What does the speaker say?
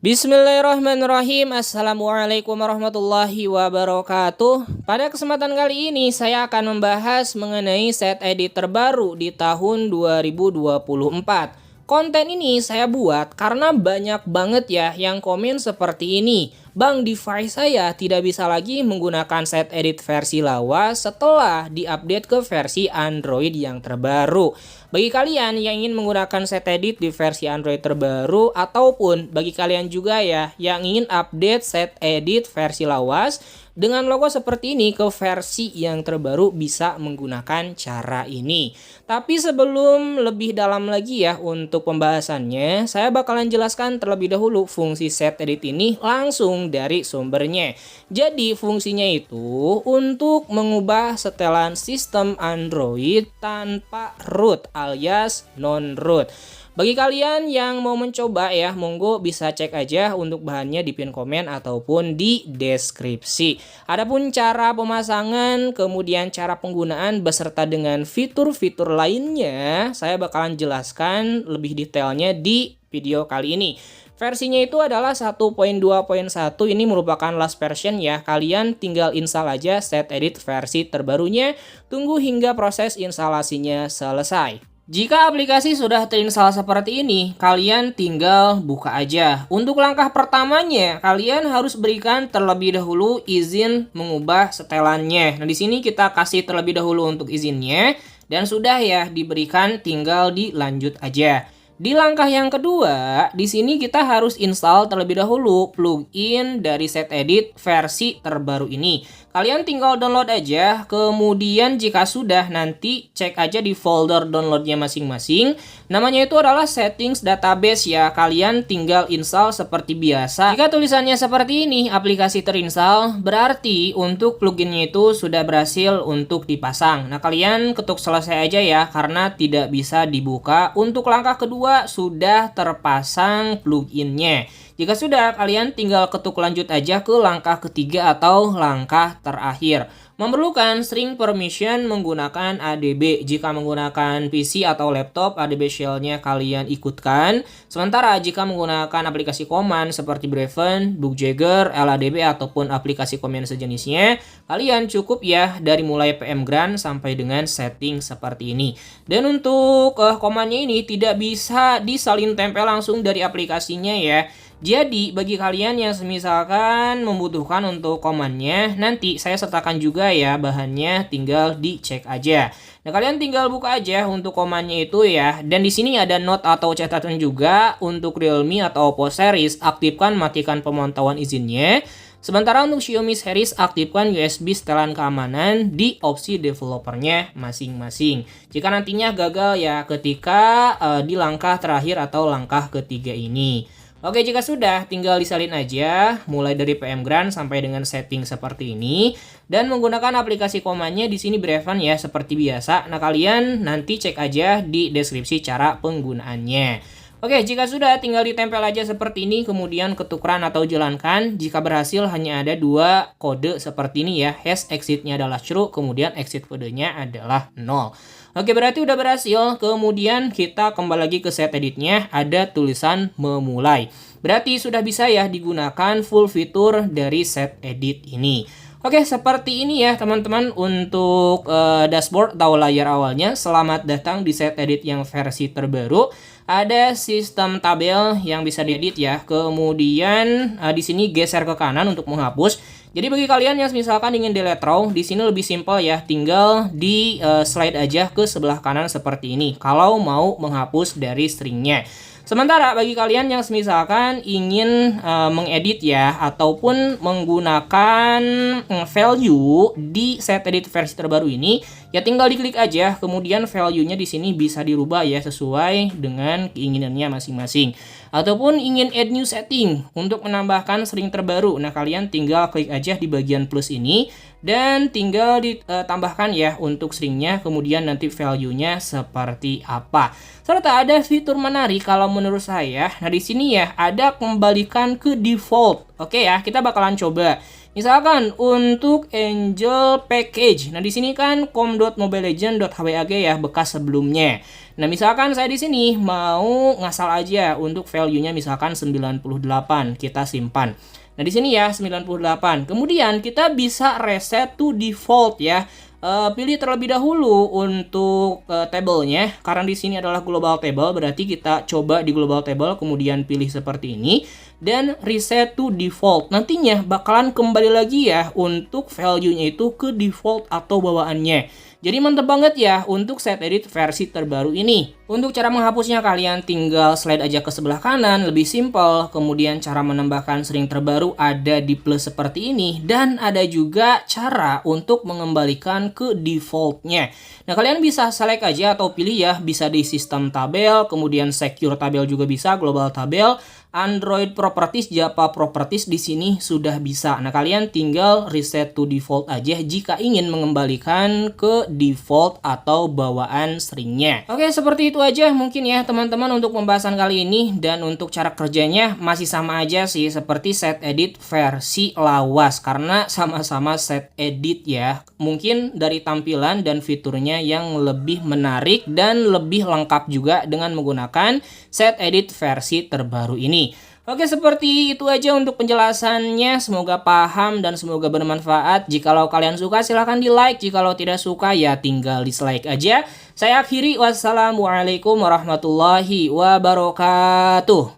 Bismillahirrahmanirrahim. Assalamualaikum warahmatullahi wabarakatuh. Pada kesempatan kali ini saya akan membahas mengenai set edit terbaru di tahun 2024. Konten ini saya buat karena banyak banget ya yang komen seperti ini. Bang, device saya tidak bisa lagi menggunakan set edit versi lawas setelah diupdate ke versi Android yang terbaru. Bagi kalian yang ingin menggunakan set edit di versi Android terbaru, ataupun bagi kalian juga ya yang ingin update set edit versi lawas dengan logo seperti ini ke versi yang terbaru, bisa menggunakan cara ini. Tapi sebelum lebih dalam lagi ya untuk pembahasannya, saya bakalan jelaskan terlebih dahulu fungsi set edit ini langsung dari sumbernya. Jadi fungsinya itu untuk mengubah setelan sistem Android tanpa root alias non-root. Bagi kalian yang mau mencoba ya, monggo bisa cek aja untuk bahannya di pin komen ataupun di deskripsi. Adapun cara pemasangan, kemudian cara penggunaan beserta dengan fitur-fitur lainnya, saya bakalan jelaskan lebih detailnya di video kali ini. Versinya itu adalah 1.2.1, ini merupakan last version ya. Kalian tinggal install aja set edit versi terbarunya, tunggu hingga proses instalasinya selesai. Jika aplikasi sudah terinstall seperti ini, kalian tinggal buka aja. Untuk langkah pertamanya, kalian harus berikan terlebih dahulu izin mengubah setelannya. Nah, di sini kita kasih terlebih dahulu untuk izinnya, dan sudah ya diberikan, tinggal dilanjut aja. Di langkah yang kedua, di sini kita harus install terlebih dahulu plugin dari set edit versi terbaru ini. Kalian tinggal download aja, kemudian jika sudah nanti cek aja di folder downloadnya masing-masing. Namanya itu adalah settings database ya, kalian tinggal install seperti biasa. Jika tulisannya seperti ini, aplikasi terinstall, berarti untuk pluginnya itu sudah berhasil untuk dipasang. Nah, kalian ketuk selesai aja ya, karena tidak bisa dibuka. Untuk langkah kedua, sudah terpasang pluginnya. Jika sudah, kalian tinggal ketuk lanjut aja ke langkah ketiga atau langkah terakhir. Memerlukan string permission menggunakan ADB. Jika menggunakan PC atau laptop, ADB shell-nya kalian ikutkan. Sementara jika menggunakan aplikasi command seperti Braven, Bookjagger, LADB ataupun aplikasi command sejenisnya, kalian cukup ya dari mulai pmgrant sampai dengan setting seperti ini. Dan untuk command-nya ini tidak bisa disalin tempel langsung dari aplikasinya ya. Jadi bagi kalian yang misalkan membutuhkan untuk komannya, nanti saya sertakan juga ya bahannya, tinggal dicek aja. Nah, kalian tinggal buka aja untuk komannya itu ya. Dan di sini ada note atau catatan juga untuk Realme atau Oppo series, aktifkan matikan pemantauan izinnya. Sementara untuk Xiaomi series, aktifkan USB setelan keamanan di opsi developernya masing-masing. Jika nantinya gagal ya ketika di langkah terakhir atau langkah ketiga ini. Oke, jika sudah, tinggal disalin aja mulai dari pmgrant sampai dengan setting seperti ini, dan menggunakan aplikasi komannya di sini Braven ya seperti biasa. Nah, kalian nanti cek aja di deskripsi cara penggunaannya. Oke, jika sudah, tinggal ditempel aja seperti ini, kemudian ketukeran atau jalankan. Jika berhasil, hanya ada dua kode seperti ini ya. Hash exit-nya adalah true, kemudian exit kodenya adalah 0. Oke, berarti udah berhasil. Kemudian kita kembali lagi ke set editnya, ada tulisan memulai. Berarti sudah bisa ya digunakan full fitur dari set edit ini. Oke, seperti ini ya teman-teman untuk dashboard atau layar awalnya. Selamat datang di set edit yang versi terbaru. Ada sistem tabel yang bisa diedit ya. Kemudian di sini geser ke kanan untuk menghapus. Jadi bagi kalian yang misalkan ingin delete raw, di sini lebih simpel ya, tinggal di slide aja ke sebelah kanan seperti ini kalau mau menghapus dari stringnya. Sementara bagi kalian yang misalkan ingin mengedit ya ataupun menggunakan value di set edit versi terbaru ini, ya tinggal diklik aja, kemudian value-nya di sini bisa dirubah ya sesuai dengan keinginannya masing-masing. Ataupun ingin add new setting untuk menambahkan string terbaru. Nah, kalian tinggal klik aja di bagian plus ini dan tinggal ditambahkan ya untuk stringnya, kemudian nanti value-nya seperti apa. Serta ada fitur menarik kalau menurut saya. Nah, di sini ya ada kembalikan ke default Oke ya, kita bakalan coba. Misalkan untuk Angel Package. Nah, di sini kan com.mobilelegend.hwag ya, bekas sebelumnya. Nah, misalkan saya di sini mau ngasal aja untuk value-nya misalkan 98, kita simpan. Nah, di sini ya 98. Kemudian kita bisa reset to default ya. Pilih terlebih dahulu untuk table-nya, karena di sini adalah global table, berarti kita coba di global table, kemudian pilih seperti ini dan reset to default. Nantinya bakalan kembali lagi ya untuk value-nya itu ke default atau bawaannya. Jadi mantep banget ya untuk set edit versi terbaru ini. Untuk cara menghapusnya kalian tinggal slide aja ke sebelah kanan, lebih simpel. Kemudian cara menambahkan string terbaru ada di plus seperti ini. Dan ada juga cara untuk mengembalikan ke defaultnya. Nah, kalian bisa select aja atau pilih ya, bisa di sistem tabel, kemudian secure tabel juga bisa, global tabel, Android properties, Java properties di sini sudah bisa. Nah, kalian tinggal reset to default aja jika ingin mengembalikan ke default atau bawaan stringnya. Oke, seperti itu aja mungkin ya teman-teman untuk pembahasan kali ini, dan untuk cara kerjanya masih sama aja sih seperti set edit versi lawas karena sama-sama set edit ya. Mungkin dari tampilan dan fiturnya yang lebih menarik dan lebih lengkap juga dengan menggunakan set edit versi terbaru ini. Oke, seperti itu aja untuk penjelasannya. Semoga paham dan semoga bermanfaat. Jikalau kalian suka silahkan di like. Jikalau tidak suka ya tinggal dislike aja. Saya akhiri. Wassalamualaikum warahmatullahi wabarakatuh.